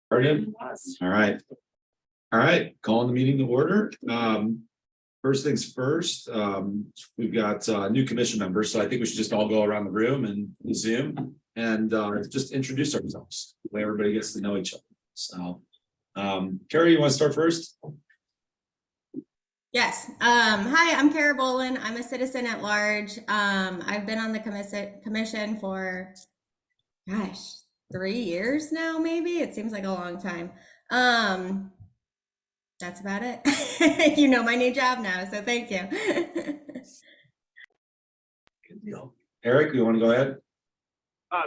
Pardon? All right. All right, calling the meeting to order. First things first, we've got new commission members, so I think we should just all go around the room and Zoom and just introduce ourselves. Way everybody gets to know each other. So, Carrie, you want to start first? Yes. Hi, I'm Kara Bolin. I'm a citizen at large. I've been on the commission for, gosh, 3 years now, maybe. It seems like a long time. That's about it. You know my new job now, so thank you. Good deal. Eric, you want to go ahead?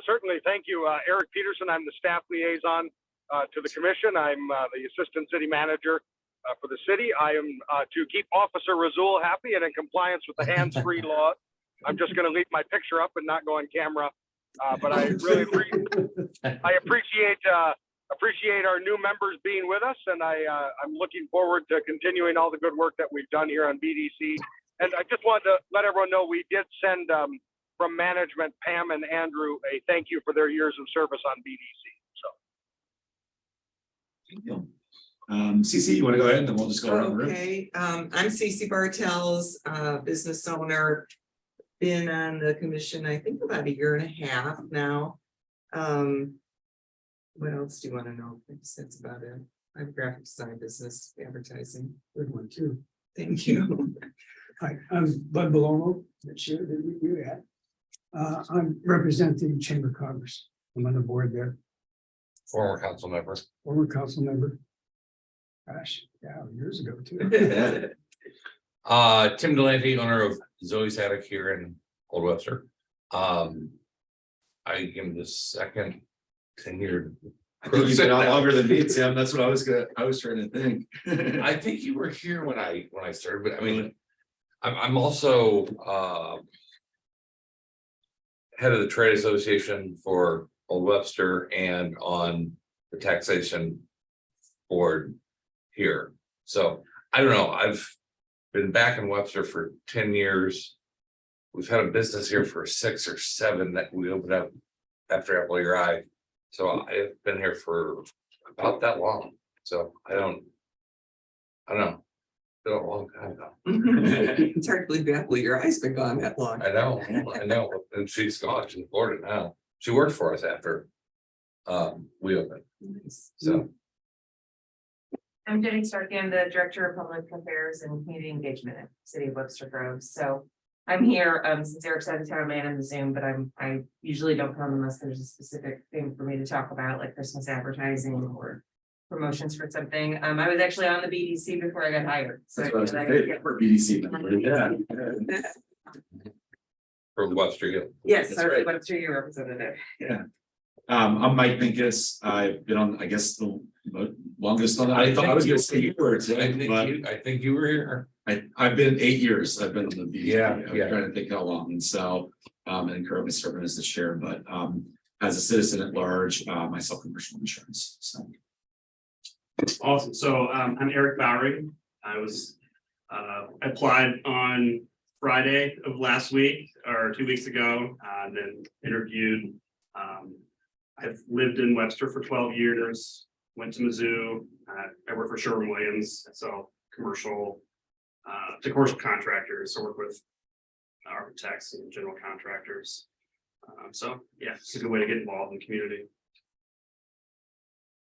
Certainly. Thank you. Eric Peterson. I'm the staff liaison to the commission. I'm the assistant city manager for the city. I am to keep Officer Razul happy and in compliance with the hands-free law. I'm just going to leave my picture up and not go on camera. But I really appreciate our new members being with us, and I'm looking forward to continuing all the good work that we've done here on BDC. And I just wanted to let everyone know we did send from management, Pam and Andrew, a thank you for their years of service on BDC. So. Cece, you want to go ahead and then we'll just go around the room. Okay, I'm Cece Bartels, business owner. Been on the commission, I think about 1.5 years now. What else do you want to know? That's about it. I have a graphic design business, advertising. Good one too. Thank you. Hi, I'm Bud Bellomo, the chair that you had. I'm representing Chamber of Commerce. I'm on the board there, Former council member. former council member. Gosh, yeah, years ago too. Tim Delante, owner of Zoe's Attic here in Old Webster. I am the second tenured. I think you've been on longer than me, Tim. That's what I was trying to think. I think you were here when I started, but I mean, I'm also head of the trade association for Old Webster and on the taxation board here. So I don't know. I've been back in Webster for 10 years. We've had a business here for 6 or 7 that we opened up after Apple Your Eye. So I've been here for about that long. So I don't know. It's been a long time though. It's hard to believe Apple Your Eye's been gone that long. I know. And she's gone. She's in Florida now. She worked for us after we opened. Nice. So I'm Jenny Starkey. I'm the Director of Public Affairs and Community Engagement at City of Webster Groves. So I'm here since Eric's out of town, man, on the Zoom, but I usually don't come unless there's a specific thing for me to talk about, like Christmas advertising or promotions for something. I was actually on the BDC before I got hired. So That's what I was gonna say, for BDC member. Yeah. from Webster Hill. yes, That's I was right. the Webster Year representative. Yeah. I'm Mike Pincus. I've been on, I guess, the longest one. I thought I was gonna say you were, I think you were here. I've been 8 years. I've been on the BDC. Yeah, I'm yeah. trying to think how long. And so, and currently serving as the chair, but as a citizen at large, myself commercial insurance. So. Awesome. So I'm Eric Bowery. I was applied on Friday of last week or 2 weeks ago, then interviewed. I've lived in Webster for 12 years, went to Mizzou. I work for Sherwin-Williams, so commercial to commercial contractors. So work with architects and general contractors. So yeah, it's a good way to get involved in the community.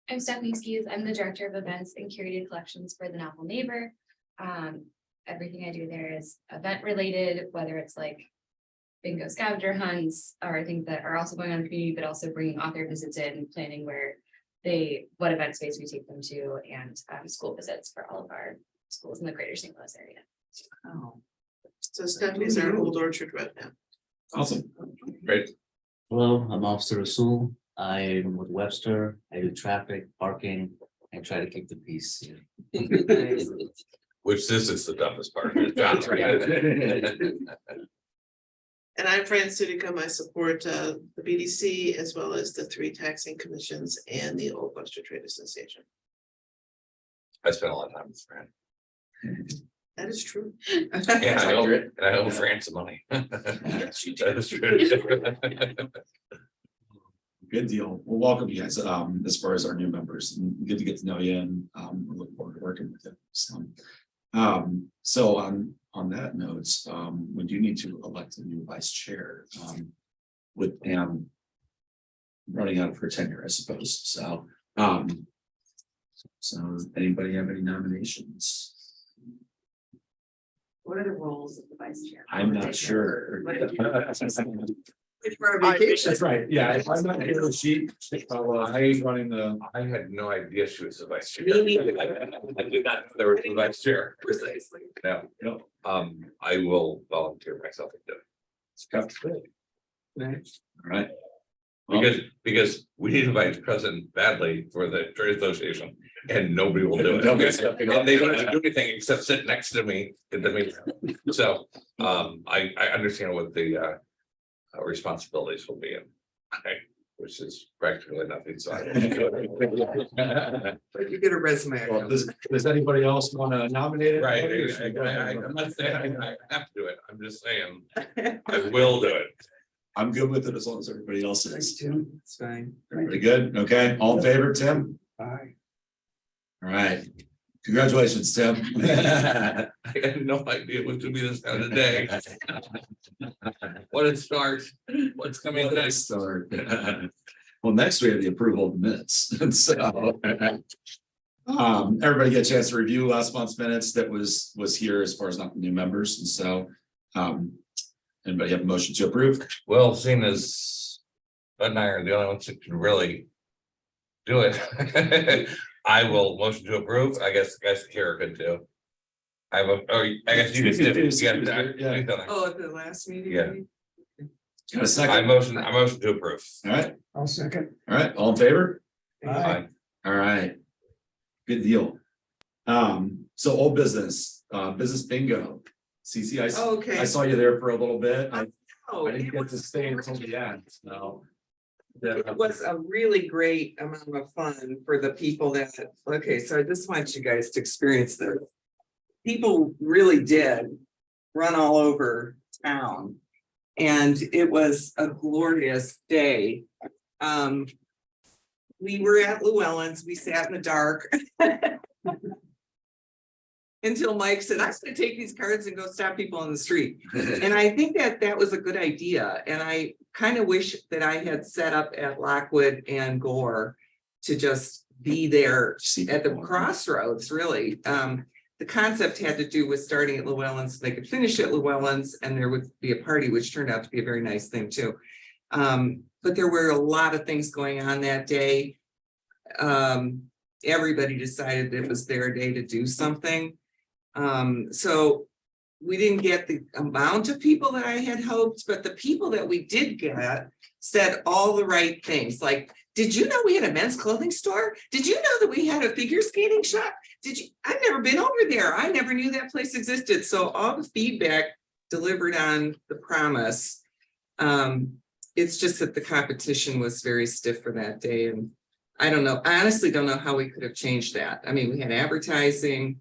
I'm Stephanie Skees. I'm the Director of Events and Curated Collections for the Novel Neighbor. Everything I do there is event related, whether it's like bingo scavenger hunts or things that are also going on in the community, but also bringing author visits in, planning what event space we take them to, and school visits for all of our schools in the greater St. Louis area. Oh, So Stephanie's our Old Orchard rep now. Awesome. Great. Hello, I'm Officer Rasul. I'm with Webster. I do traffic, parking, and try to keep the peace. Which this is the toughest part. John's And I'm Fran Sudicum. I support the BDC as well as the 3 taxing commissions and the Old Webster Trade Association. I spent a lot of time with Fran. That is true. Yeah, I owe Fran some money. Yes, you That is true. Good deal. Well, welcome you guys, as far as our new members, and good to get to know you, and, we look forward to working with you. So on that note, we do need to elect a new vice chair, with Pam running out of her tenure, I suppose, so, so anybody have any nominations? What are the roles of the vice chair? I'm not sure. For Hi, vacation. That's right, yeah, if I'm not here, she, I running the. I had no idea she was the vice chair. Me neither. I did not know there was a vice chair. Precisely. No, Yep. I will volunteer myself to do it. All right. Well, Because we need a vice president badly for the trade association and nobody will do Nobody's it. stepping up. And they don't have to do anything except sit next to me at the meeting. So, I understand what the responsibilities will be in. Which is practically nothing, so. But you get a resume. Well, does anybody else want to nominate it? Right, I'm not saying I have to do it, I'm just saying, I will do it. I'm good with it as long as everybody else Thanks, is. Tim. It's fine. Pretty good, okay, all in favor, Tim? Aye. All right, congratulations, Tim. I had no idea it was gonna be this kind of day. What it starts, what's coming next? Start. Well, next we have the approval of the minutes, and so. Everybody get a chance to review last month's minutes that was here as far as not the new members, and so. Anybody have a motion to approve? Well, seeing as Bud and I are the only ones that can really do it. I will motion to approve, I guess Kara could too. I have I guess you just did it. Yeah. Oh, at the last meeting? Yeah. Got a I second? motion to approve. All right, I'll second. all in favor? Aye. All right. Good deal. So old business, business bingo. CC, I Okay. saw you there for a little bit. I Oh, didn't it get to was stay until the end, so. It was a really great amount of fun for the people that, okay, so I just want you guys to experience this. People really did run all over town. And it was a glorious day. We were at Llewellyn's, we sat in the dark. Until Mike said, I'm gonna take these cards and go stop people on the street. And I think that that was a good idea, and I kind of wish that I had set up at Lockwood and Gore to just be there at the crossroads, really. The concept had to do with starting at Llewellyn's, so they could finish at Llewellyn's, and there would be a party, which turned out to be a very nice thing too. But there were a lot of things going on that day. Everybody decided it was their day to do something. So we didn't get the amount of people that I had hoped, but the people that we did get said all the right things. Like, did you know we had a men's clothing store? Did you know that we had a figure skating shop? I've never been over there. I never knew that place existed. So all the feedback delivered on the promise. It's just that the competition was very stiff for that day. And I don't know, I honestly don't know how we could have changed that. I mean, we had advertising.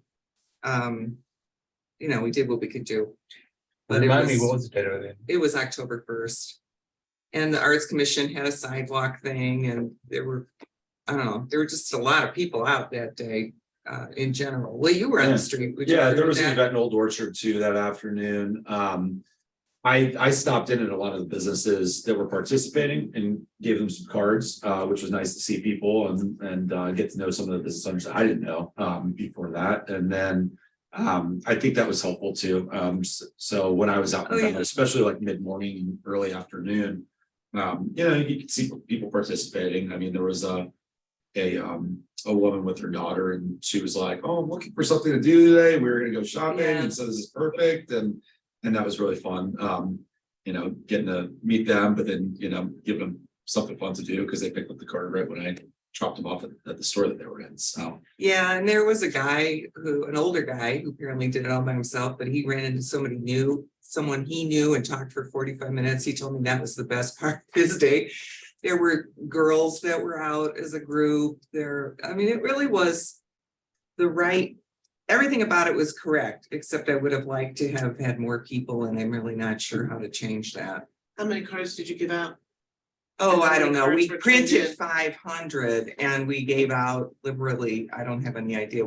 You know, we did what we could do. But Remind me, what was the date of it? it was October 1st. And the Arts Commission had a sidewalk thing, and there were, I don't know, there were just a lot of people out that day, in general. Well, you were on Yeah. the street. Would you Yeah, agree there with was an that? event in Old Orchard too that afternoon. I stopped in at a lot of the businesses that were participating and gave them some cards, which was nice to see people and get to know some of the business owners that I didn't know before that. And then I think that was helpful too. So when I was out, Oh, yeah. especially like mid-morning and early afternoon, you know, you could see people participating. I mean, there was a woman with her daughter, and she was like, "Oh, I'm looking for something to do today. We were gonna go shopping, Yeah. and so this is perfect." And that was really fun. You know, getting to meet them, but then, you know, give them something fun to do because they picked up the card right when I dropped them off at the store that they were in. So Yeah, and there was a guy an older guy who apparently did it all by himself, but he ran into someone he knew and talked for 45 minutes. He told me that was the best part of his day. There were girls that were out as a group there. I mean, it really was everything about it was correct, except I would have liked to have had more people, and I'm really not sure how to change that. How many cards did you give out? Oh, I don't know. We Cards were printed printed. 500 and we gave out liberally. I don't have any idea.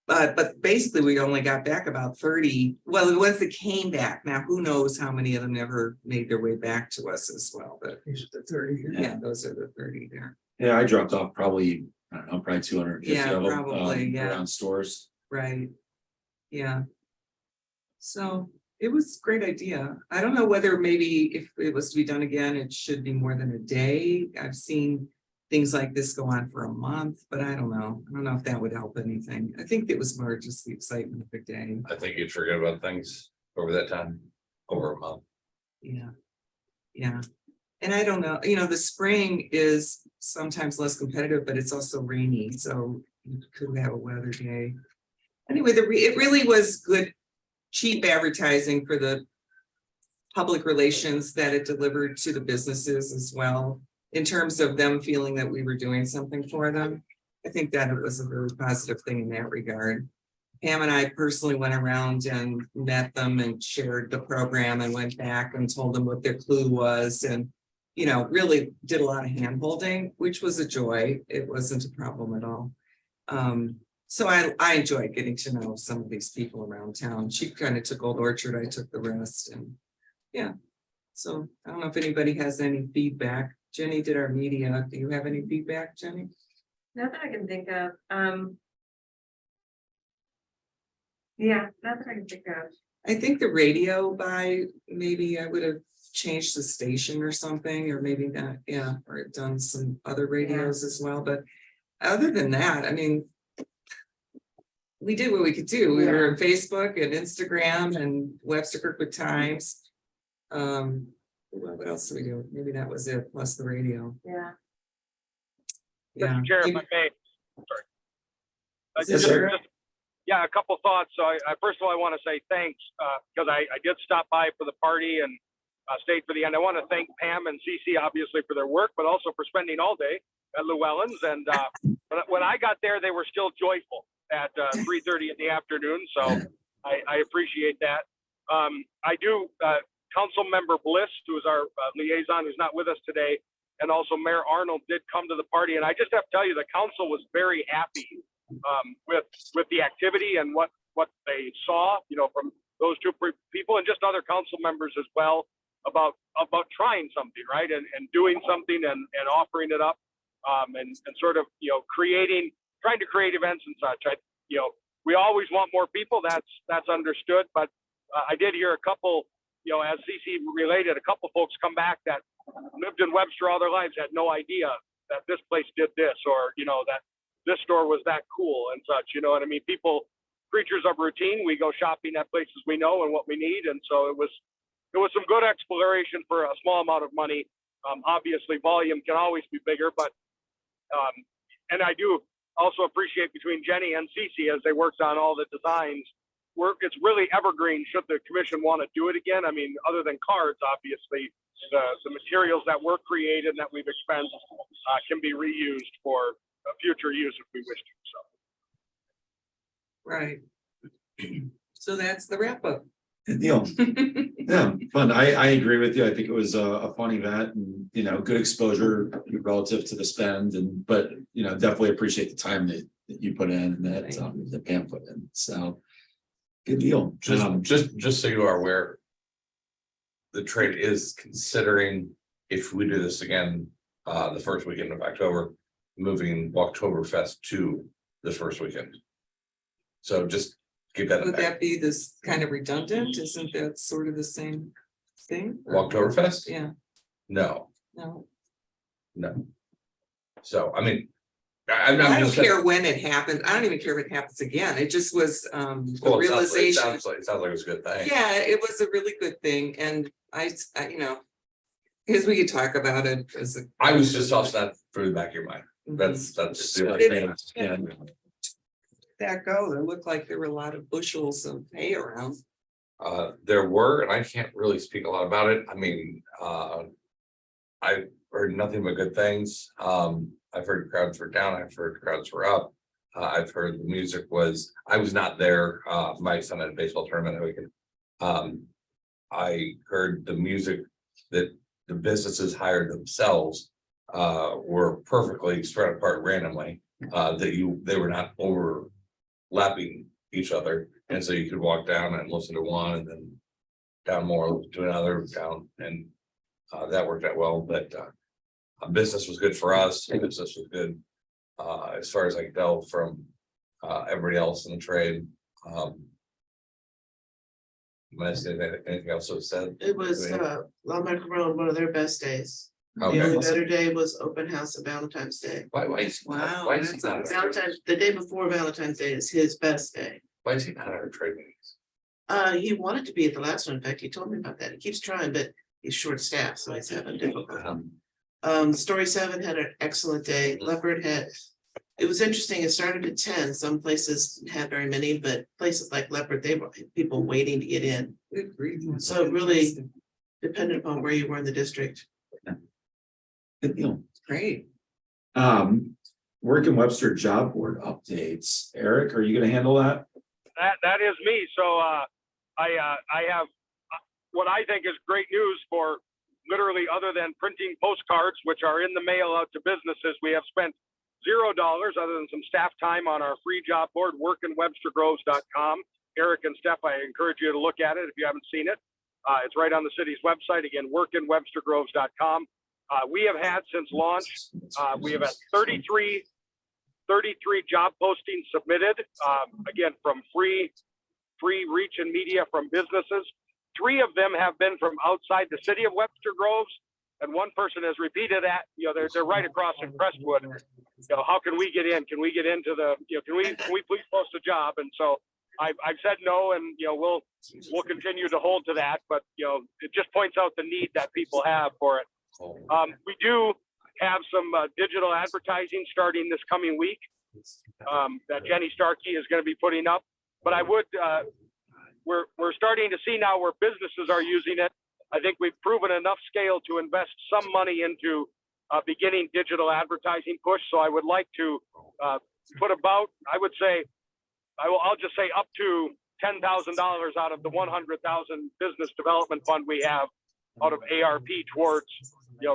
But basically we only got back about 30. Well, the ones that came back. Now, who knows how many of them never made their way back to us as well, but These are the 30 here. yeah, those are the 30 there. Yeah, I dropped off probably, I don't know, probably 250 Yeah, of them, probably, yeah. around stores. Right. Yeah. So it was a great idea. I don't know whether maybe if it was to be done again, it should be more than a day. I've seen things like this go on for a month, but I don't know. I don't know if that would help anything. I think it was more just the excitement of the day. I think you'd forget about things over that time, over a month. Yeah. Yeah. And I don't know, you know, the spring is sometimes less competitive, but it's also rainy, so you could have a weather day. Anyway, it really was good, cheap advertising for the public relations that it delivered to the businesses as well, in terms of them feeling that we were doing something for them. I think that it was a very positive thing in that regard. Pam and I personally went around and met them and shared the program and went back and told them what their clue was, and you know, really did a lot of hand holding, which was a joy. It wasn't a problem at all. So I enjoyed getting to know some of these people around town. She kind of took Old Orchard, I took the rest, and yeah. So I don't know if anybody has any feedback. Jenny did our media. Do you have any feedback, Jenny? Not that I can think of. Yeah, not that I can think of. I think the radio by, maybe I would have changed the station or something, or maybe not, yeah, or done some other radios as well, but other than that, I mean, we did what we could do. We were on Facebook and Instagram and Webster Kirkwood Times. What else did we do? Maybe that was it, plus the radio. Yeah. Yeah. Mr. Chair, if I may, sorry. Yes, sir. Yeah, a couple thoughts. So I first of all, I want to say thanks, because I did stop by for the party and stayed for the end. I want to thank Pam and Cece obviously for their work, but also for spending all day at Llewellyn's. And when I got there, they were still joyful at 3:30 in the afternoon. So I appreciate that. I do, Council Member Bliss, who is our liaison, who's not with us today, and also Mayor Arnold did come to the party. And I just have to tell you, the council was very happy with the activity and what they saw, you know, from those two people and just other council members as well, about trying something, right, and doing something and offering it up, and sort of, you know, trying to create events and such. You know, we always want more people. That's understood, but I did hear a couple, you know, as CC related, a couple folks come back that lived in Webster all their lives, had no idea that this place did this, or, you know, that this store was that cool and such, you know what I mean? People, creatures of routine, we go shopping at places we know and what we need. And so it was some good exploration for a small amount of money. Obviously volume can always be bigger, but, and I do also appreciate between Jenny and Cece as they worked on all the designs, it's really evergreen should the commission want to do it again. I mean, other than cards, obviously, the materials that were created and that we've expensed can be reused for future use if we wish to. So. Right. So that's the wrap up. Good deal. Yeah, fun. I agree with you. I think it was a fun event and, you know, good exposure relative to the spend but, you know, definitely appreciate the time that you put in and that Pam put in. So good deal. Just so you are aware. The trade is considering, if we do this again, the first weekend of October, moving Oktoberfest to the first weekend. So just keep that in Would mind. that be this kind of redundant? Isn't that sort of the same thing? Oktoberfest? Yeah, No, no. no. So, I mean, I I'm don't just. care when it happens. I don't even care if it happens again. It just was the Well, it realization. sounds like it was a good thing. Yeah, it was a really good thing. And I you know, because we could talk about it as a. I was just also that through the back of your mind. That's the only thing. Yeah. That go, there looked like there were a lot of bushels of hay around. There were, and I can't really speak a lot about it. I mean, I heard nothing but good things. I've heard crowds were down, I've heard crowds were up. I've heard the music I was not there. My son had a baseball tournament that weekend. I heard the music that the businesses hired themselves were perfectly spread apart randomly, they were not overlapping each other. And so you could walk down and listen to one and then down more to another, down, and that worked out well, but business was good for us, business was good as far as I can tell from everybody else in the trade. Anything else was said? It was Lawmaker Road, one of their best days. The Okay. only better day was open house and Valentine's Day. Why Wow, why is he that's not, awesome. Valentine's, the day before Valentine's Day is his best day. why is he not at our trade meetings? He wanted to be at the last one. In fact, he told me about that. He keeps trying, but he's short staffed, so he's having difficulty. Story 7 had an excellent day. Leopard had, it was interesting. It started at 10. Some places didn't have very many, but places like Leopard, they were people waiting to get in. Good grief. So it really depended upon where you were in the district. Good deal. Great. Work in Webster job board updates. Eric, are you gonna handle that? That is me. So I have what I think is great news for literally other than printing postcards, which are in the mail out to businesses. We have spent $0 other than some staff time on our free job board, workinwebstergroves.com. Eric and Steph, I encourage you to look at it if you haven't seen it. It's right on the city's website. Again, workinwebstergroves.com. We have had since launch, we have had 33 job postings submitted, again, from free reach and media from businesses. 3 of them have been from outside the city of Webster Groves, and one person has repeated that. They're right across in Crestwood. How can we get in? Can we get into the? Can we please post a job? And so I've said no, and we'll continue to hold to that. But it just points out the need that people have for it. We do have some digital advertising starting this coming week that Jenny Starkey is going to be putting up. But I would, we're starting to see now where businesses are using it. I think we've proven enough scale to invest some money into beginning digital advertising push. So I would like to put about, I would say, I'll just say up to $10,000 out of the 100,000 business development fund we have out of ARP towards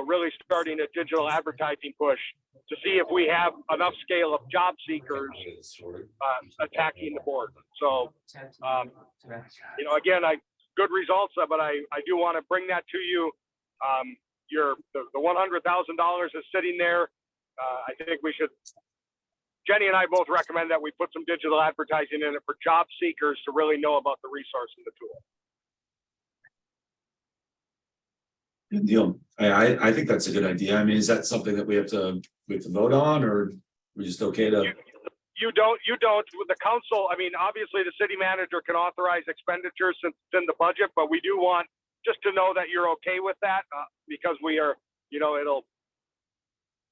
really starting a digital advertising push to see if we have enough scale of job seekers attacking the board. So again, good results, but I do want to bring that to you. The $100,000 is sitting there. I think we should, Jenny and I both recommend that we put some digital advertising in it for job seekers to really know about the resource and the tool. Good deal. I think that's a good idea. I mean, is that something that we have to vote on, or we just okay to? You don't, with the council, I mean, obviously the city manager can authorize expenditures since it's in the budget, but we do want just to know that you're okay with that, because we are,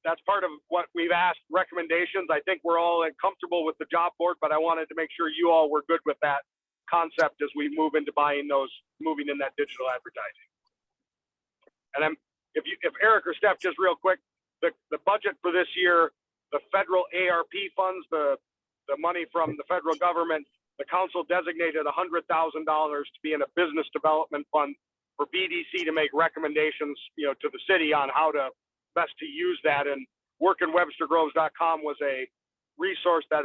that's part of what we've asked recommendations. I think we're all comfortable with the job board, but I wanted to make sure you all were good with that concept as we move into moving in that digital advertising. And if Eric or Steph, just real quick, the budget for this year, the federal ARP funds, the money from the federal government, the council designated $100,000 to be in a business development fund for BDC to make recommendations, to the city on how to best to use that. And workinwebstergroves.com was a resource that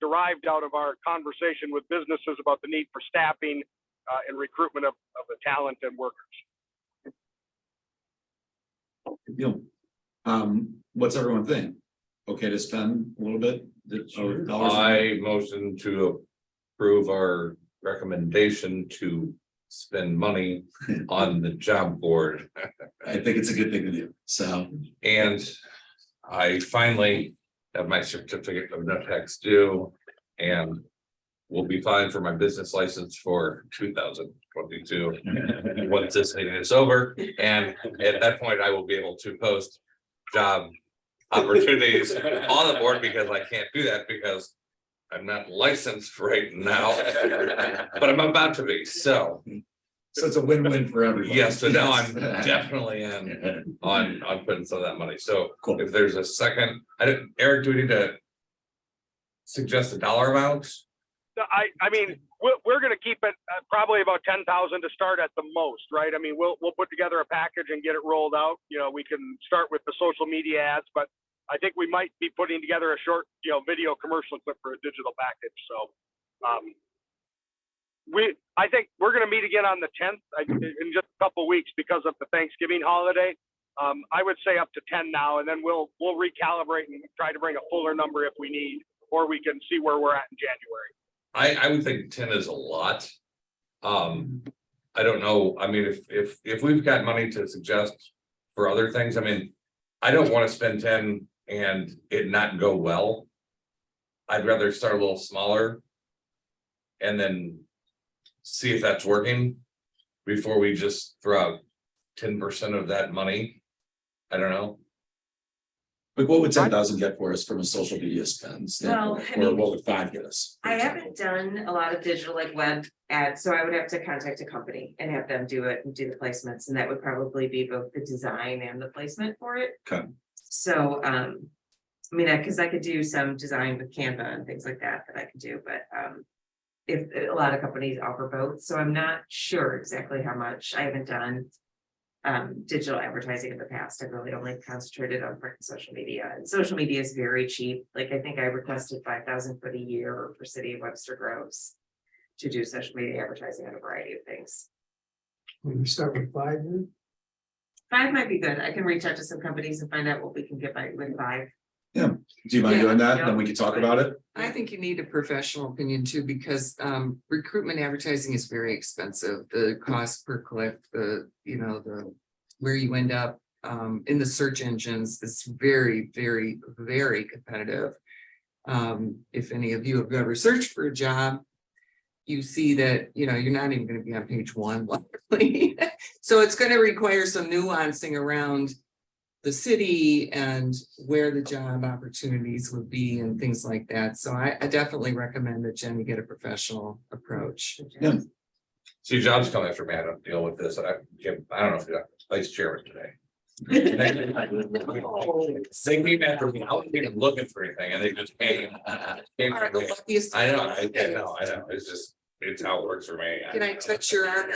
derived out of our conversation with businesses about the need for staffing and recruitment of the talent and workers. Good deal. What's everyone think? Okay to spend a little bit? Dollars? I motion to approve our recommendation to spend money on the job board. I think it's a good thing to do. So, And I finally have my certificate of no tax due and will be fine for my business license for 2022. Once this meeting is over, and at that point, I will be able to post job opportunities on the board, because I can't do that because I'm not licensed right now, but I'm about to be, so. So it's a win-win for everybody. Yes, so now I'm definitely in on putting some of that money, so Cool. if there's a second, Eric, do we need to suggest a dollar amount? I mean, we're gonna keep it probably about 10,000 to start at the most, right? I mean, we'll put together a package and get it rolled out. You know, we can start with the social media ads, but I think we might be putting together a short, video commercial clip for a digital package. So, I think we're gonna meet again on the 10th in just a couple weeks because of the Thanksgiving holiday. I would say up to 10 now, and then we'll recalibrate and try to bring a fuller number if we need, or we can see where we're at in January. I would think 10 is a lot. I don't know, I mean, if we've got money to suggest for other things, I mean, I don't want to spend 10 and it not go well. I'd rather start a little smaller. And then see if that's working before we just throw out 10% of that money. I don't know. Like, what would 10,000 get for us from a social media spend standpoint, Well, I or mean, what would 5 get us? for I example? haven't done a lot of digital like web ads, so I would have to contact a company and have them do it and do the placements, and that would probably be both the design and the placement for it. Okay. So, I mean, because I could do some design with Canva and things like that I could do, but, if a lot of companies offer both, so I'm not sure exactly how much. I haven't done digital advertising in the past. I've really only concentrated on print and social media, and social media is very cheap. Like, I think I requested 5,000 for the year for City of Webster Groves to do social media advertising on a variety of things. When we start with 5, then? 5 might be good. I can reach out to some companies and find out what we can get by with 5. Do you mind Yeah, doing that? yeah. Then we can talk about it. I think you need a professional opinion too, because recruitment advertising is very expensive. The cost per click, the where you end up in the search engines is very, very, very competitive. If any of you have ever searched for a job, you see that, you're not even going to be on page 1, likely. So it's going to require some nuancing around the city and where the job opportunities would be and things like that. So I definitely recommend that Jenny get a professional approach. Yeah. See, jobs come after me. I don't deal with this. I don't know if you're vice chairman today. They came after me. I wasn't even looking for anything and they just came. Are the luckiest- I know. It's just, it's how it works for me. Can I touch your arm?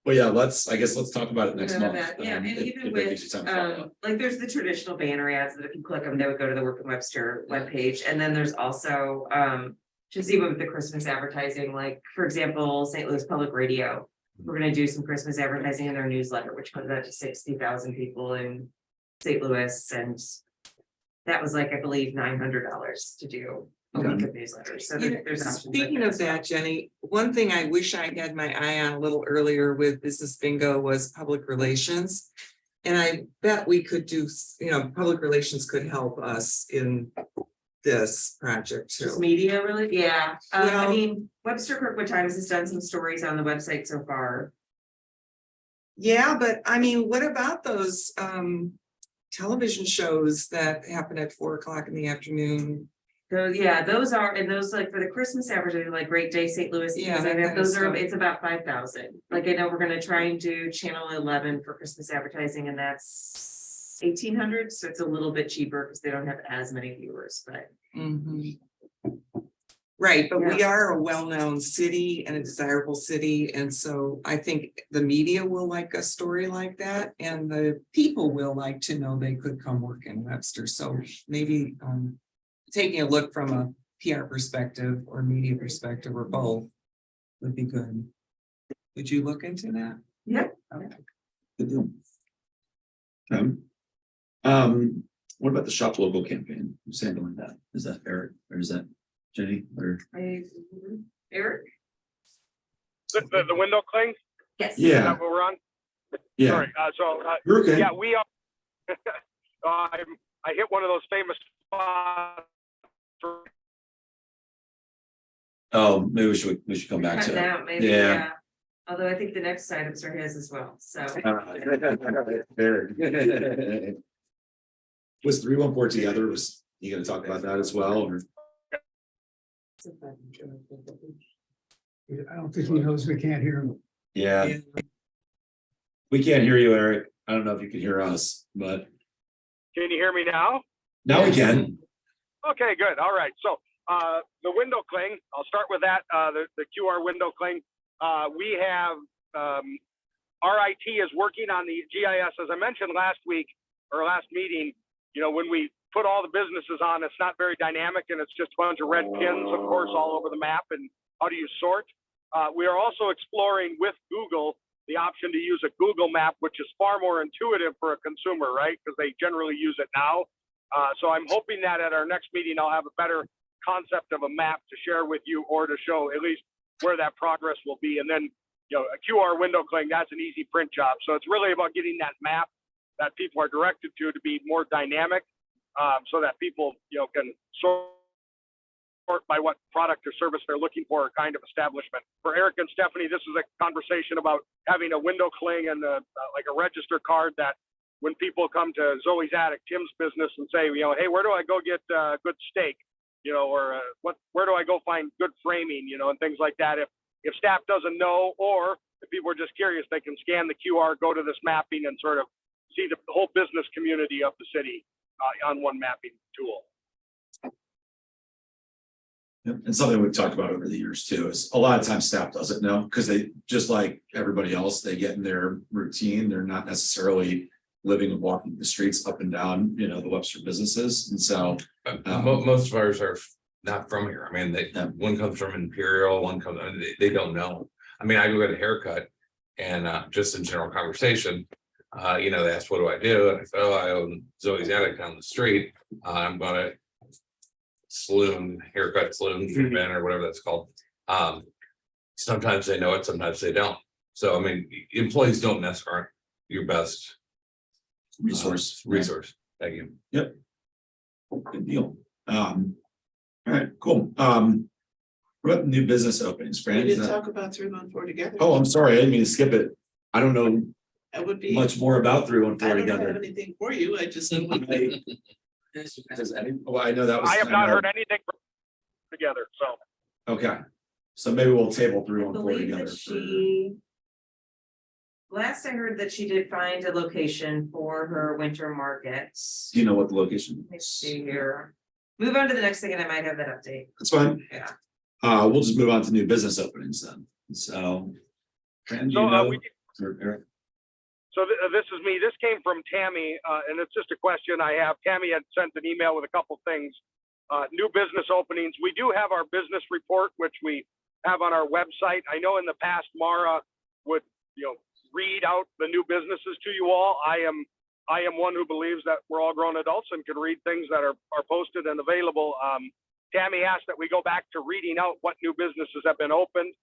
Well, yeah, I guess let's talk about it next month. Yeah, and if even it with, gives you time to follow up. like, there's the traditional banner ads that if you click them, they would go to the Work in Webster webpage. And then there's also, just even with the Christmas advertising, like, for example, St. Louis Public Radio. We're gonna do some Christmas advertising in their newsletter, which comes out to 60,000 people in St. Louis, and that was like, I believe, $900 to do a week of newsletters. So there's options like Speaking of that, Jenny, one thing I wish I had my eye on a little earlier with Business Bingo was public relations. And I bet we could do, public relations could help us in this project Just too. media, really? Yeah. I Well- mean, Webster Kirkwood Times has done some stories on the website so far. Yeah, but I mean, what about those television shows that happen at 4 o'clock in the afternoon? Those, yeah, those are, and those like for the Christmas advertising, like Great Day St. Louis. Yeah, things like that that, kind of those are, stuff. it's about 5,000. Like, I know we're gonna try and do channel 11 for Christmas advertising, and that's 1,800, so it's a little bit cheaper because they don't have as many viewers, but. Mhm. Right, but we are a well-known city and a desirable city, and so I think the media will like a story like that, and the people will like to know they could come work in Webster, so maybe taking a look from a PR perspective or media perspective or both would be good. Would you look into that? Yeah. Okay. Good deal. What about the shop logo campaign? Who's handling that? Is that Eric or is that Jenny or? Eric? The window cling, Yes. is Yeah, that what we're on? yeah. Sorry, You're okay. yeah, we are. I hit one of those famous spots. Oh, maybe we should come back Cut to it it. out, maybe, Yeah. yeah. Although I think the next item are his as well, so. Was 314 together? Was you gonna talk about that as well? Or I don't think he knows we can't hear him. yeah, we can't hear you, Eric. I don't know if you can hear us, but Can you hear me now? now we can. Okay, good. All right. So the window cling, I'll start with that. The QR window cling. We have RIT is working on the GIS, as I mentioned last week or last meeting. You know, when we put all the businesses on, it's not very dynamic and it's just a bunch of red pins, of course, all over the map. And how do you sort? We are also exploring with Google the option to use a Google map, which is far more intuitive for a consumer, right? Because they generally use it now. So I'm hoping that at our next meeting, I'll have a better concept of a map to share with you or to show at least where that progress will be. And then, you know, a QR window cling, that's an easy print job. So it's really about getting that map that people are directed to be more dynamic, so that people, you know, can sort by what product or service they're looking for, kind of establishment. For Eric and Stephanie, this is a conversation about having a window cling and like a register card that when people come to Zoe's Attic, Tim's business, and say, you know, hey, where do I go get good steak, you know, or where do I go find good framing, you know, and things like that. If staff doesn't know, or if people are just curious, they can scan the QR, go to this mapping, and sort of see the whole business community of the city on one mapping tool. Yep, and something we've talked about over the years too, is a lot of times staff doesn't know, because they, just like everybody else, they get in their routine, they're not necessarily living and walking the streets up and down, you know, the Webster businesses, and so. Most of ours are not from here. I mean, Yeah. one comes from Imperial, one comes, I mean, they don't know. I mean, I go get a haircut and just in general conversation, you know, they ask, what do I do? And I said, oh, I own Zoe's Attic down the street. I'm gonna saloon, haircut saloon, treatment, or whatever that's called. Sometimes they know it, sometimes they don't. So, I mean, employees don't necessarily aren't your best Resource. resource. Thank you. Yep. Good deal. All right, cool. What about new business openings, We Fran? Is didn't that- talk about 314 together. Oh, I'm sorry, I didn't mean to skip it. I don't know That would be. much more about I 314 don't have together. anything for you. I just. Does any, well, I know that was. I have kind not of- heard anything together, so. Okay, so maybe we'll table 314 believe together. that she. Last I heard that she did find a location for her winter markets. Do you know what the location Let me is? see here. Move on to the next thing and I might have that update. That's fine. Yeah. We'll just move on to new business openings then. So. Fran, do So, you know? we- Or Eric? So this is me. This came from Tammy, and it's just a question I have. Tammy had sent an email with a couple things. New business openings. We do have our business report, which we have on our website. I know in the past, Mara would, you know, read out the new businesses to you all. I am one who believes that we're all grown adults and can read things that are posted and available. Tammy asked that we go back to reading out what new businesses have been opened.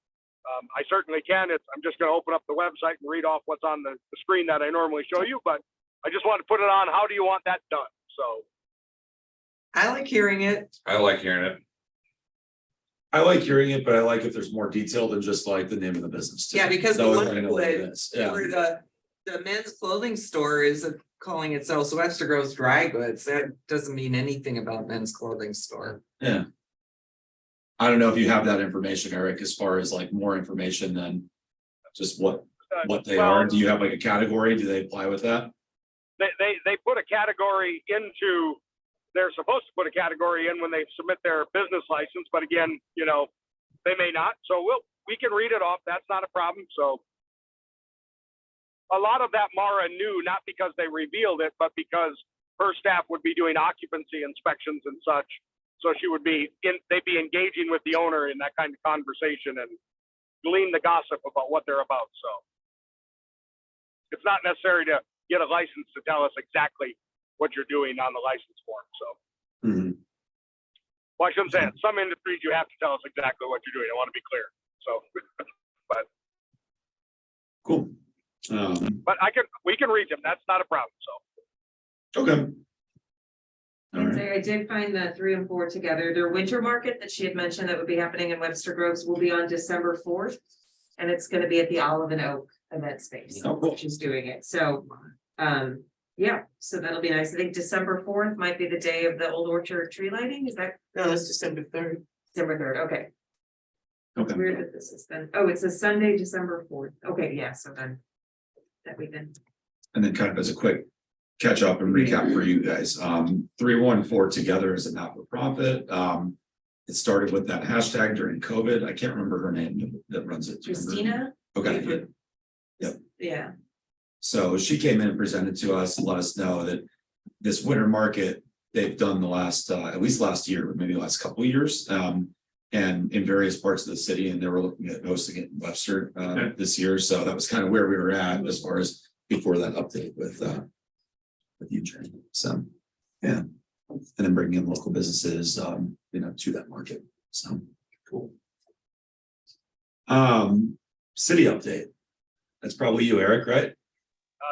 I certainly can. I'm just going to open up the website and read off what's on the screen that I normally show you, but I just want to put it on. How do you want that done? So. I like hearing it. I like hearing it. I like hearing it, but I like if there's more detail than just like the name of the business. too. Yeah, because That the way one I know what it would- is. Yeah, Or the men's clothing store is calling itself Webster Groves Dry Goods. That doesn't mean anything about men's clothing store. yeah. I don't know if you have that information, Eric, as far as like more information than just what they well, are. Do you have like a category? Do they apply with that? They put a category into, they're supposed to put a category in when they submit their business license, but again, you know, they may not. So we can read it off. That's not a problem. So a lot of that Mara knew, not because they revealed it, but because her staff would be doing occupancy inspections and such. So she would be they'd be engaging with the owner in that kind of conversation and glean the gossip about what they're about. So it's not necessary to get a license to tell us exactly what you're doing on the license form. So, Mhm. well, I shouldn't say it. Some industries you have to tell us exactly what you're doing. I want to be clear. So, Cool. but we can read them. That's not a problem. So. Okay. All And right. so I did find the 3 and 4 together. Their winter market that she had mentioned that would be happening in Webster Groves will be on December 4th. And it's gonna be at the Olive and Oak event space. Oh, cool. She's doing it. So, yeah, so that'll be nice. I think December 4th might be the day of the Old Orchard tree lighting. Is that No, that's December 3rd. December 3rd? Okay. It's Okay. weird that this is then. Oh, it's a Sunday, December 4th. Okay, yeah, so then that weekend. And then kind of as a quick catch up and recap for you guys. 314 Together is a not-for-profit. It started with that hashtag during COVID. I can't remember her name that runs it. Do you remember? Christina? Okay. Yep. Yeah. So she came in and presented to us and let us know that this winter market, they've done the last, at least last year, maybe the last couple of years. And in various parts of the city, and they were looking at hosting it in Webster this year. So that was kind of where we were at as far as before that update with you, Jen. So, yeah. And then bringing in local businesses, to that market. So cool. City update. That's probably you, Eric, right?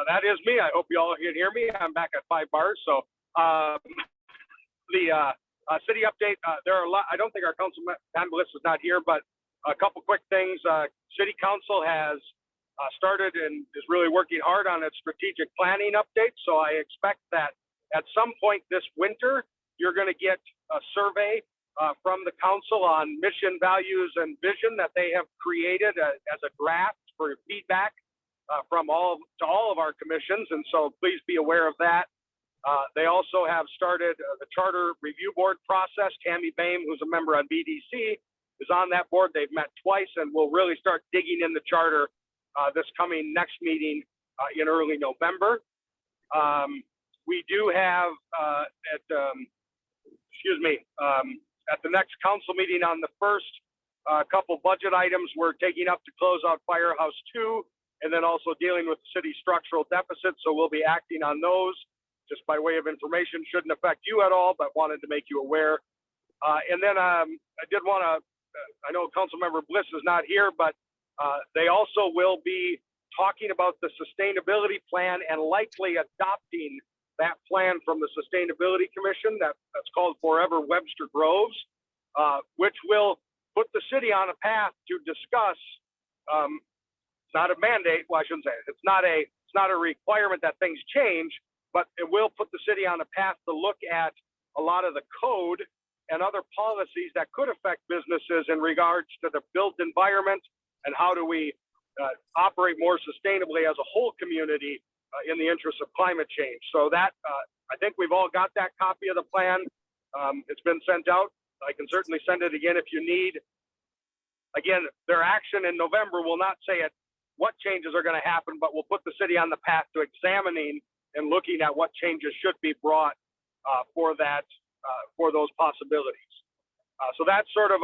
That is me. I hope you all can hear me. I'm back at 5 bars. So the city update, there are a lot. I don't think our councilman Bliss is not here, but a couple quick things. City council has started and is really working hard on its strategic planning update. So I expect that at some point this winter, you're going to get a survey from the council on mission, values, and vision that they have created as a draft for feedback from all of our commissions. And so please be aware of that. They also have started the charter review board process. Tammy Boehm, who's a member on BDC, is on that board. They've met twice and will really start digging in the charter this coming next meeting in early November. We do have at the next council meeting on the first couple budget items we're taking up to close out Firehouse 2 and then also dealing with the city structural deficit. So we'll be acting on those just by way of information. Shouldn't affect you at all, but wanted to make you aware. And then I did want to, I know Councilmember Bliss is not here, but they also will be talking about the sustainability plan and likely adopting that plan from the Sustainability Commission that's called Forever Webster Groves, which will put the city on a path to discuss. It's not a mandate. Well, I shouldn't say it. It's not a requirement that things change, but it will put the city on a path to look at a lot of the code and other policies that could affect businesses in regards to the built environment and how do we operate more sustainably as a whole community in the interest of climate change. So that I think we've all got that copy of the plan. It's been sent out. I can certainly send it again if you need. Again, their action in November will not say what changes are going to happen, but will put the city on the path to examining and looking at what changes should be brought for those possibilities. So that's sort of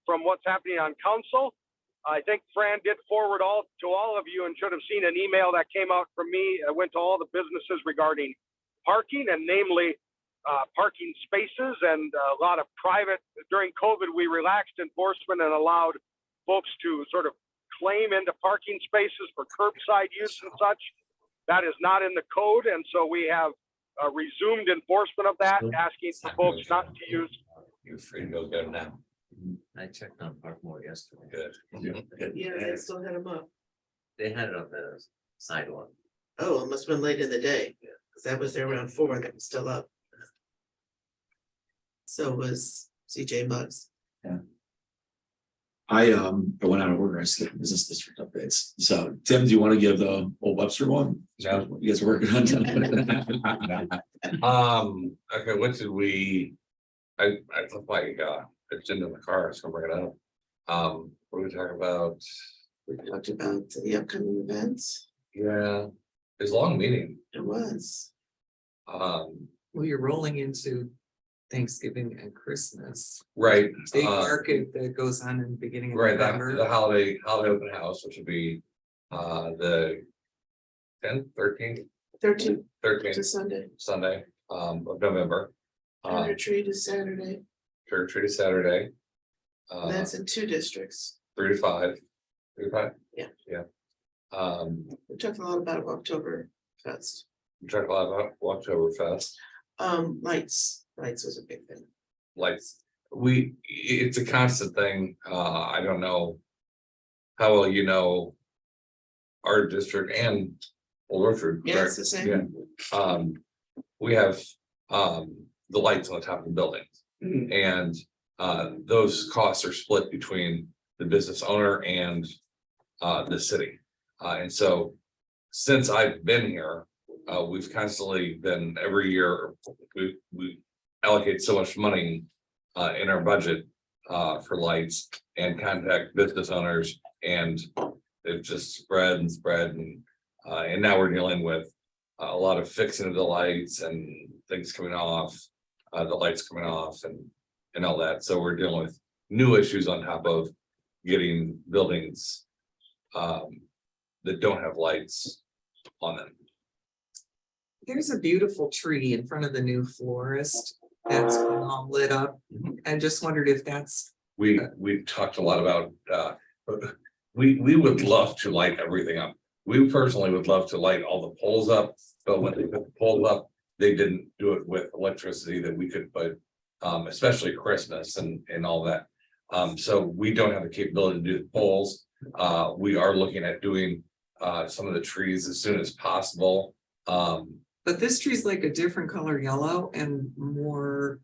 from what's happening on council. I think Fran did forward to all of you and should have seen an email that came out from me. I went to all the businesses regarding parking and namely parking spaces and a lot of private. During COVID, we relaxed enforcement and allowed folks to sort of claim into parking spaces for curbside use and such. That is not in the code. And so we have resumed enforcement of that, asking for folks not to use. You're free to go get them now. I checked on Parkmore yesterday. Good. Yeah, they still had them up. They had it on the sidewalk. Oh, it must have been late in the day, because that was there around 4 and it was still up. So was CJ Muggs. I went out of order. I skipped business district updates. So Tim, do you want to give the old Webster one? No. You guys are working on. Okay, what did we? I look like it's in the car, so I'm bring it up. What are we talking about? We talked about the upcoming events. Yeah, it's a long meeting. It was. Well, you're rolling into Thanksgiving and Christmas. Right. Big market that goes on in the beginning of Right, November. the holiday open house, which would be the 10th, 13th, 13th 13th to Sunday. Sunday of November. Trick or treat is Saturday. Trick or treat is Saturday. And that's in 2 districts. 3 to 5. 3 to 5? Yeah. Yeah. We talked a lot about Oktoberfest. We talked a lot about Oktoberfest. Lights was a big thing. Lights. It's a constant thing. I don't know how well you know our district and Old Orchard. Yeah, it's the same. Yeah. We have the lights on the top of the building. And those costs are split between the business owner and the city. And so since I've been here, we've constantly been, every year, we allocate so much money in our budget for lights and contact business owners, and it just spread and spread, and now we're dealing with a lot of fixing of the lights and things coming off, the lights coming off and all that. So we're dealing with new issues on top of getting buildings that don't have lights on them. There's a beautiful tree in front of the new florist that's been all lit up. I just wondered if that's, We talked a lot about, we would love to light everything up. We personally would love to light all the poles up, but when they put the poles up, they didn't do it with electricity that we could put, especially Christmas and all that. So we don't have the capability to do the poles. We are looking at doing some of the trees as soon as possible. but this tree's like a different color yellow and more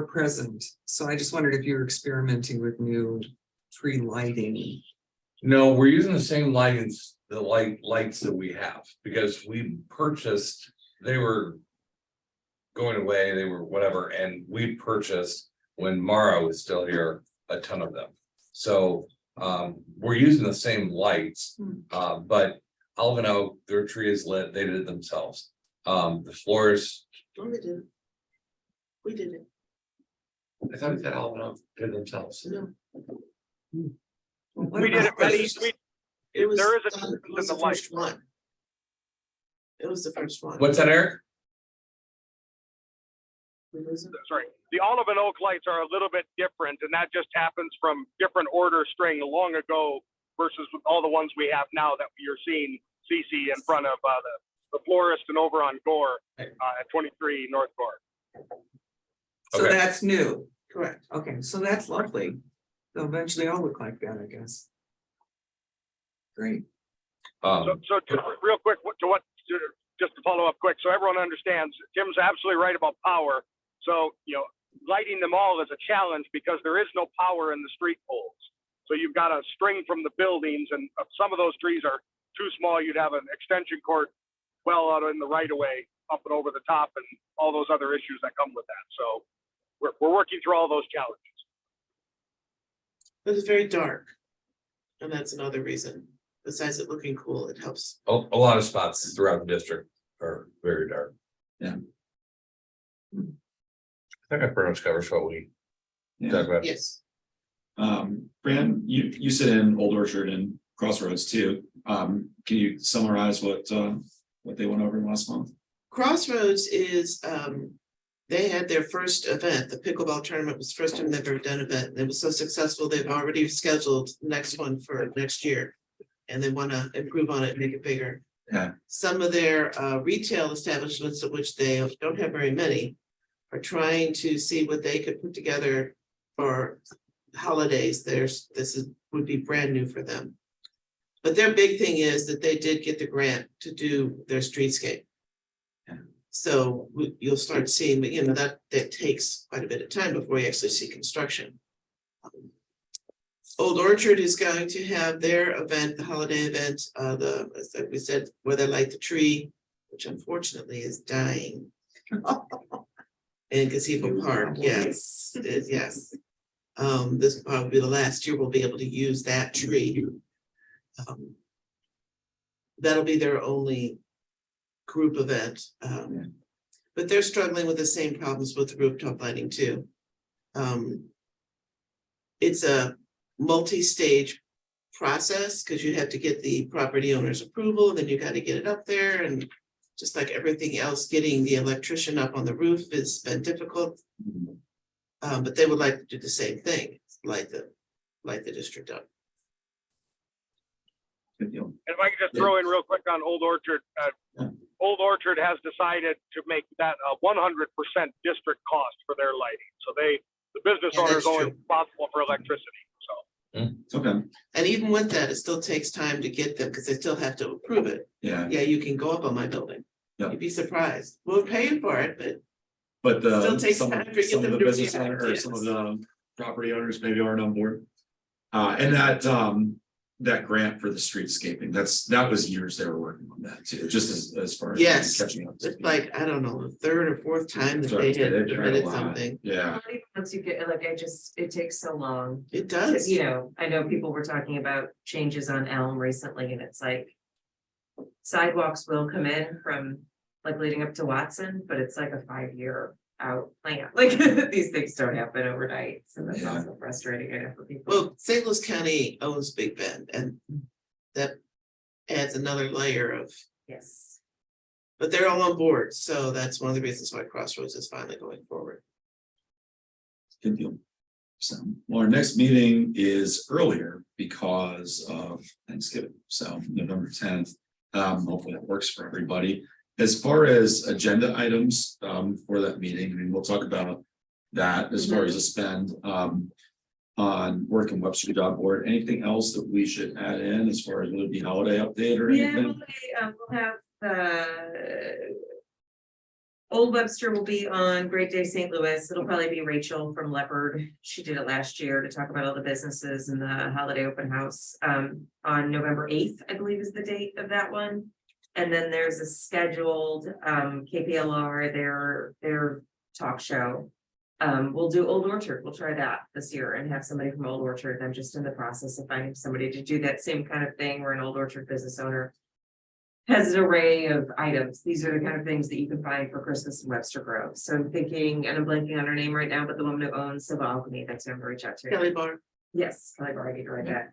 present. So I just wondered if you were experimenting with new tree lighting. No, we're using the same lights, the lights that we have, because we purchased, they were going away, they were whatever, and we purchased, when Mara was still here, a ton of them. So we're using the same lights, but Alvin Oak, their tree is lit, they did it themselves. The floors, Oh, they did. We did it. I thought that Alvin Oak did themselves. No, What We did it about many, this? it was, There is a it difference was in the the light. first one. It was the first one. What's that, Eric? sorry, the olive and oak lights are a little bit different, and that just happens from different order string long ago versus all the ones we have now that you're seeing CC in front of the florist and over on Gore at 23 North Gore. So Okay. that's new. Correct. Okay, so that's lovely. They'll eventually all look like that, I guess. Great. So just real quick, just to follow up quick, so everyone understands, Tim's absolutely right about power. So, lighting them all is a challenge because there is no power in the street poles. So you've got a string from the buildings, and some of those trees are too small. You'd have an extension cord well out in the right of way, up and over the top, and all those other issues that come with that. So we're working through all those challenges. It was very dark. And that's another reason. Besides it looking cool, it helps. a lot of spots throughout the district are very dark. Yeah. I think that pretty much covers what we Yeah. talked about. Yes. Fran, you sit in Old Orchard and Crossroads too. Can you summarize what they went over last month? Crossroads is, they had their first event, the pickleball tournament was the first time they've ever done an event. And it was so successful, they've already scheduled the next one for next year. And they want to improve on it, and make it bigger. Yeah. Some of their retail establishments, of which they don't have very many, are trying to see what they could put together for holidays. Would be brand new for them. But their big thing is that they did get the grant to do their streetscape. Yeah. So you'll start seeing, but that takes quite a bit of time before you actually see construction. Old Orchard is going to have their event, the holiday event, as we said, where they light the tree, which unfortunately is dying. In Gazebo Park, yes, it is, yes. This will probably be the last year we'll be able to use that tree. That'll be their only group event. But they're struggling with the same problems with the rooftop lighting too. It's a multi-stage process because you have to get the property owner's approval, then you got to get it up there, and just like everything else, getting the electrician up on the roof has been difficult. But they would like to do the same thing, light the district up. Good deal. And if I could just throw in real quick on Old Orchard, Old Orchard has decided to make that a 100% district cost for their lighting. So the business Yeah, owner that's is only true. responsible for electricity. So Okay, And even with that, it still takes time to get them because they still have to approve it. yeah, Yeah, you can go up on my building. Yeah. You'd be surprised. We'll pay you for it, but but Still takes some time to get of them the to business react, owner or some of yes. the property owners maybe aren't on board. And that that grant for the streetscaping, that was years they were working on that too, just as far as. Yes, Catching up. to It's speed. like, I don't know, the third or fourth time that Sorry, they had they've tried a submitted lot. something. Yeah, Once you get, like, it takes so long. It does. You know, I know people were talking about changes on Elm recently, and it's like. Sidewalks will come in from like leading up to Watson, but it's like a 5-year out plan. Like these things don't happen overnight, so that's Yeah. also frustrating, I know, for people. Well, St. Louis County owns Big Bend and that adds another layer of, Yes. but they're all on board. So that's one of the reasons why Crossroads is finally going forward. good deal. So, well, our next meeting is earlier because of Thanksgiving, so November 10th. Hopefully that works for everybody. As far as agenda items, for that meeting, I mean, we'll talk about that as far as a spend, on workingwebster.org. Anything else that we should add in as far as would it be holiday update or Yeah, anything? we'll have Old Webster will be on Great Day St. Louis. It'll probably be Rachel from Leopard. She did it last year to talk about all the businesses and the holiday open house. On November 8th, I believe is the date of that one. And then there's a scheduled KPLR, their talk show. We'll do Old Orchard. We'll try that this year and have somebody from Old Orchard. I'm just in the process of finding somebody to do that same kind of thing where an Old Orchard business owner has an array of items. These are the kind of things that you can find for Christmas in Webster Grove. So I'm thinking, and I'm blanking on her name right now, but the woman who owns Silva Alchemy, that's who I'm gonna reach out to. Kelly Bar. Yes, Kelly Bar, I need to write that.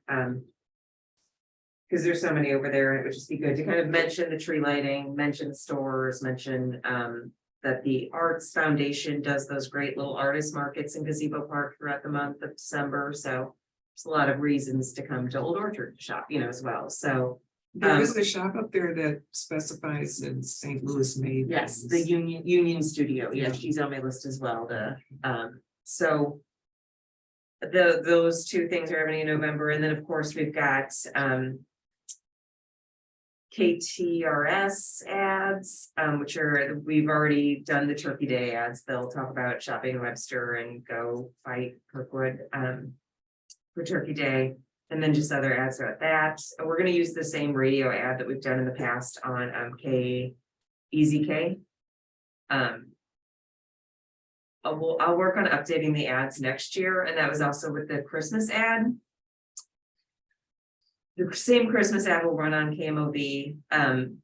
Because there's so many over there, and it would just be good to kind of mention the tree lighting, mention the stores, mention that the Arts Foundation does those great little artist markets in Gazebo Park throughout the month of December. So there's a lot of reasons to come to Old Orchard to shop, as well. So There is a shop up there that specifies in St. Louis made. yes, the things. Union Studio, yeah, she's on my list as well, so. Those two things are happening in November, and then of course we've got KTRS ads, which we've already done the Turkey Day ads. They'll talk about shopping in Webster and go fight Kirkwood for Turkey Day. And then just other ads about that. We're gonna use the same radio ad that we've done in the past on KEZK. I'll work on updating the ads next year, and that was also with the Christmas ad. The same Christmas ad will run on KMOV.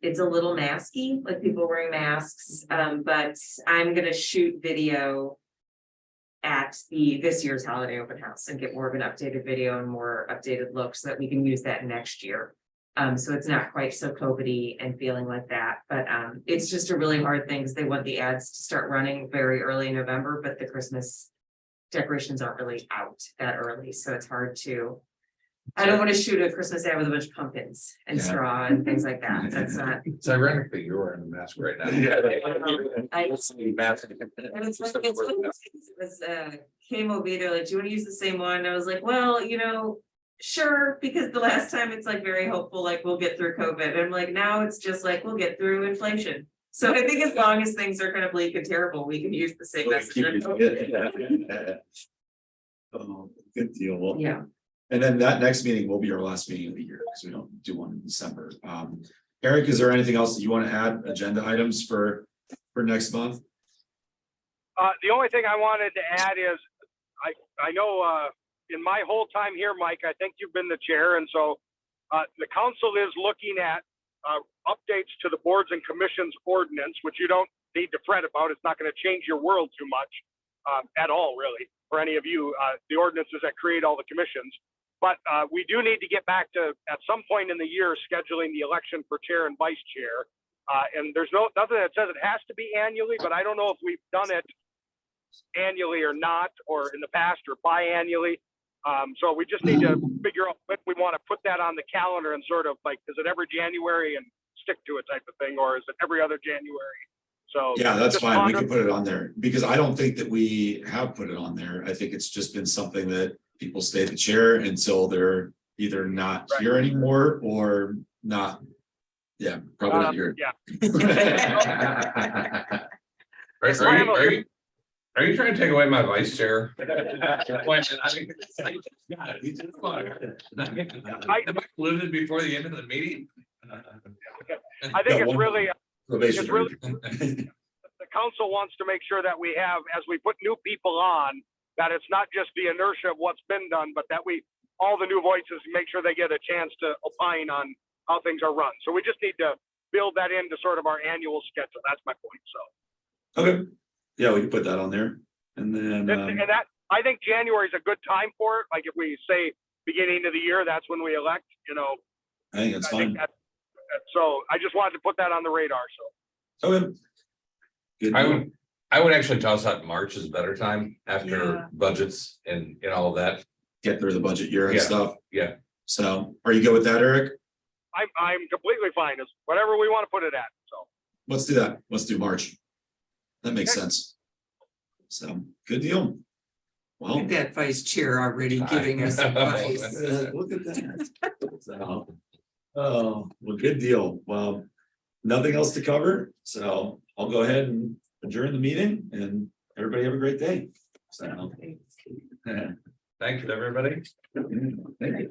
It's a little masky, like people wearing masks, but I'm gonna shoot video at this year's holiday open house and get more of an updated video and more updated look so that we can use that next year. So it's not quite so COVID-y and feeling like that, but it's just a really hard thing because they want the ads to start running very early in November, but the Christmas decorations aren't really out that early, so it's hard to. I don't want to shoot a Christmas ad with a bunch of pumpkins and Yeah. straw and things like that. That's not. It's ironic that you're wearing a mask right now. I- It was KMOV, they're like, do you want to use the same one? And I was like, well, sure, because the last time it's like very hopeful, like we'll get through COVID. And I'm like, now it's just like, we'll get through inflation. So I think as long as things are kind of bleak and terrible, we can use the same message. Oh, good deal. Well, Yeah, and then that next meeting will be our last meeting of the year because we don't do one in December. Eric, is there anything else that you want to add, agenda items for next month? The only thing I wanted to add is, I know, in my whole time here, Mike, I think you've been the chair, and so the council is looking at updates to the boards and commissions ordinance, which you don't need to fret about. It's not going to change your world too much at all, really, for any of you, the ordinances that create all the commissions. But we do need to get back to, at some point in the year, scheduling the election for chair and vice chair. And there's nothing that says it has to be annually, but I don't know if we've done it annually or not, or in the past, or biannually. So we just need to figure out when we want to put that on the calendar and sort of like, is it every January and stick to it type of thing, or is it every other January? So Yeah, that's just fine. We ponder- can put it on there because I don't think that we have put it on there. I think it's just been something that people stay the chair until they're either not here anymore or not. Yeah, probably not here. Yeah. Right, Are you trying to take away my vice chair? Appointment? I mean, God, he just wanted- Am I included before the end of the meeting? I think it's really, Probationary. the council wants to make sure that we have, as we put new people on, that it's not just the inertia of what's been done, but that we, all the new voices, make sure they get a chance to opine on how things are run. So we just need to build that into sort of our annual schedule. That's my point, so. Okay, yeah, we can put that on there, and then, And that, I think January is a good time for it. Like if we say beginning of the year, that's when we elect, you know. I think it's I think fine. that, so I just wanted to put that on the radar, so. Okay. Good I deal. would, I would actually toss out March is a better time after Yeah. budgets and all of that. Get through the budget year and Yeah. stuff. Yeah. So, are you good with that, Eric? I'm completely fine. It's whatever we want to put it at, so. Let's do that. Let's do March. That makes Okay. sense. So, good deal. Look Well, at that vice chair already giving us advice. look at that. So, oh, well, good deal. Well, nothing else to cover, so I'll go ahead and adjourn the meeting and everybody have a great day. So. Thanks, everybody. Thank you.